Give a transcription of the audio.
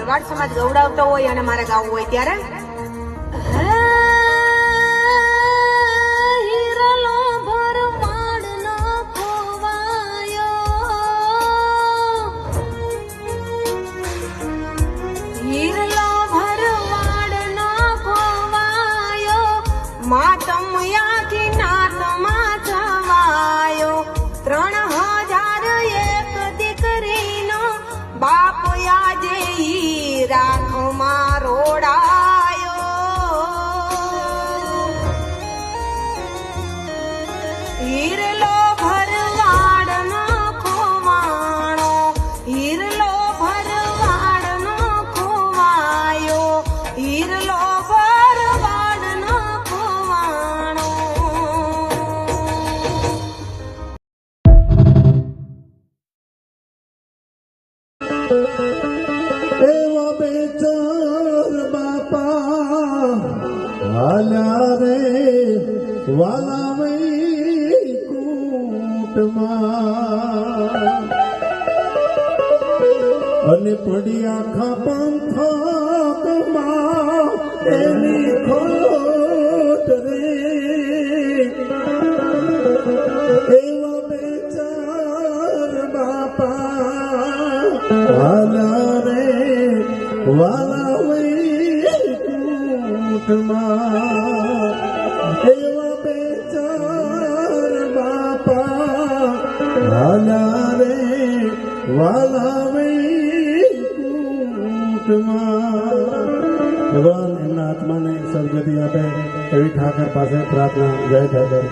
વાડ સમાજ ગૌડાવતો હોય અને મારે ગાવું હોય ત્યારે માતમયાથી નાતમાં છવાયો 3001 દીકરીનો બાપ આજે ઈ રાખમાં રોડાયો હીરલો ભરવાડનો ખોવાણો હીરલો ભરવાડનો ખોવાયો હીરલો એવા બેચાર બાપા હાલ્યા રે વાલા વૈકુંઠમાં અને પડ્યા ખાપણ થાકમાં એની ખોટ રે એવા બેચાર બાપા વાલા રે વાલા વૈકુંઠમાં એવા બેચાર બાપા વાલા રે વાલા વૈકુંઠમાં ભગવાન એમના આત્માને સદગતિ આપે એવી ઠાકર પાસે પ્રાર્થના. જય ઠાકર.